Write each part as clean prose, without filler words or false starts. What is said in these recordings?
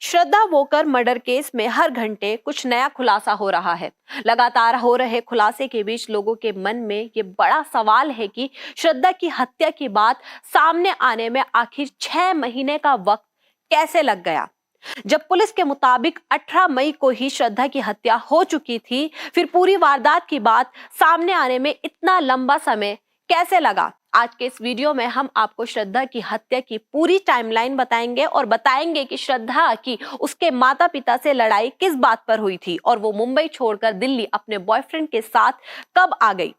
श्रद्धा वोकर murder case में हर घंटे कुछ नया खुलासा हो रहा है। लगातार हो रहे खुलासे के बीच लोगों के मन में ये बड़ा सवाल है कि श्रद्धा की हत्या की बात सामने आने में आखिर 6 महीने का वक्त कैसे लग गया। जब पुलिस के मुताबिक 18 मई को ही श्रद्धा की हत्या हो चुकी थी, फिर पूरी वारदात की बात सामने आने में इतना लंबा समय कैसे लगा। आज के इस वीडियो में हम आपको श्रद्धा की हत्या की पूरी टाइमलाइन बताएंगे और बताएंगे कि श्रद्धा की उसके माता पिता से लड़ाई किस बात पर हुई थी और वो मुंबई छोड़कर दिल्ली अपने बॉयफ्रेंड के साथ कब आ गई।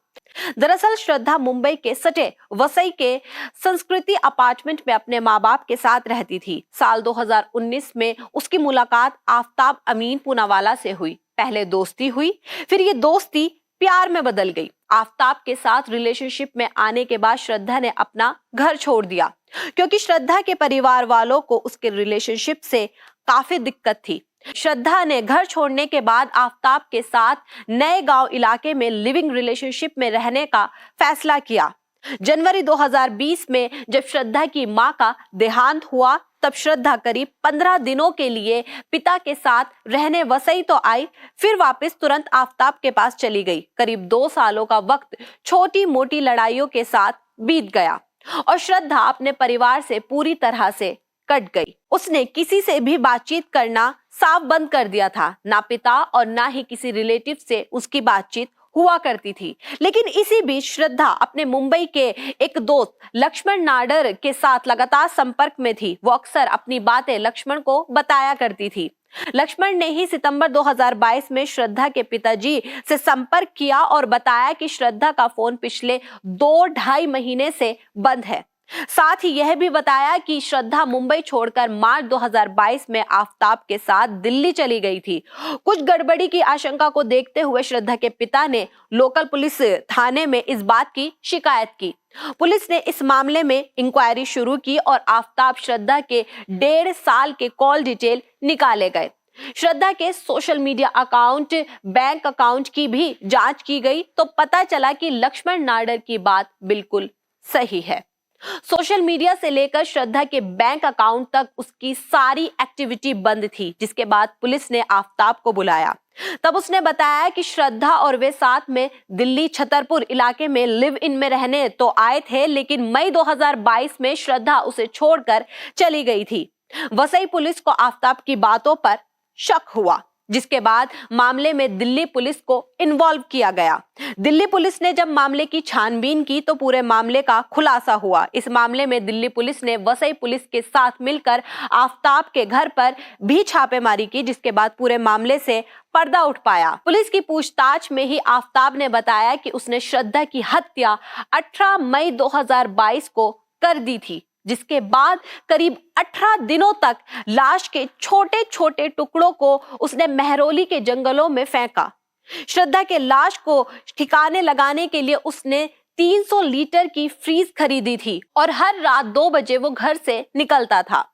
दरअसल श्रद्धा मुंबई के सटे वसई के संस्कृति अपार्टमेंट में अपने माँ बाप के साथ रहती थी। साल 2019 में उसकी मुलाकात आफ्ताब अमीन पूनावाला से हुई। पहले दोस्ती हुई, फिर ये दोस्ती प्यार में बदल गई। आफ्ताब के साथ रिलेशनशिप में आने के बाद श्रद्धा ने अपना घर छोड़ दिया क्योंकि श्रद्धा के परिवार वालों को उसके रिलेशनशिप से काफी दिक्कत थी। श्रद्धा ने घर छोड़ने के बाद आफ्ताब के साथ नए गांव इलाके में लिविंग रिलेशनशिप में रहने का फैसला किया। जनवरी 2020 में जब श्रद्धा की मां का देहांत हुआ, तब श्रद्धा करीब 15 दिनों के लिए पिता के साथ रहने वसई तो आई, फिर वापस तुरंत आफ्ताब के पास चली गई। करीब 2 सालों का वक्त छोटी मोटी लड़ाइयों के साथ बीत गया और श्रद्धा अपने परिवार से पूरी तरह से कट गई। उसने किसी से भी बातचीत करना साफ बंद कर दिया था। ना पिता और ना ही किसी रिलेटिव से उसकी बातचीत हुआ करती थी। लेकिन इसी बीच श्रद्धा अपने मुंबई के एक दोस्त लक्ष्मण नाडर के साथ लगातार संपर्क में थी। वो अक्सर अपनी बातें लक्ष्मण को बताया करती थी। लक्ष्मण ने ही सितंबर 2022 में श्रद्धा के पिताजी से संपर्क किया और बताया कि श्रद्धा का फोन पिछले 2-2.5 महीने से बंद है। साथ ही यह भी बताया कि श्रद्धा मुंबई छोड़कर मार्च 2022 में आफ्ताब के साथ दिल्ली चली गई थी। कुछ गड़बड़ी की आशंका को देखते हुए श्रद्धा के पिता ने लोकल पुलिस थाने में इस बात की शिकायत की। पुलिस ने इस मामले में इंक्वायरी शुरू की और आफ्ताब श्रद्धा के 1.5 साल के कॉल डिटेल निकाले गए। श्रद्धा के social media account, bank account की भी जांच की गई तो पता चला कि लक्ष्मण नाडर की बात बिल्कुल सही है। सोशल मीडिया से लेकर श्रद्धा के बैंक अकाउंट तक उसकी सारी एक्टिविटी बंद थी। जिसके बाद पुलिस ने आफ्ताब को बुलाया। तब उसने बताया कि श्रद्धा और वे साथ में दिल्ली छतरपुर इलाके में लिव इन में रहने तो आए थे, लेकिन मई 2022 में श्रद्धा उसे छोड़कर चली गई थी। वसई पुलिस को आफ्ताब की बातों पर शक हुआ, जिसके बाद मामले में दिल्ली पुलिस को इन्वॉल्व किया गया। दिल्ली पुलिस ने जब मामले की छानबीन की तो पूरे मामले का खुलासा हुआ। इस मामले में दिल्ली पुलिस ने वसई पुलिस के साथ मिलकर आफ्ताब के घर पर भी छापेमारी की, जिसके बाद पूरे मामले से पर्दा उठ पाया। पुलिस की पूछताछ में ही आफ्ताब ने बताया कि उसने श्रद्धा की हत्या 18 मई 2022 को कर दी थी, जिसके बाद करीब 18 दिनों तक लाश के छोटे छोटे टुकड़ों को उसने मेहरौली के जंगलों में फेंका। श्रद्धा के लाश को ठिकाने लगाने के लिए उसने 300 लीटर की फ्रीज खरीदी थी और हर रात 2 बजे वो घर से निकलता था।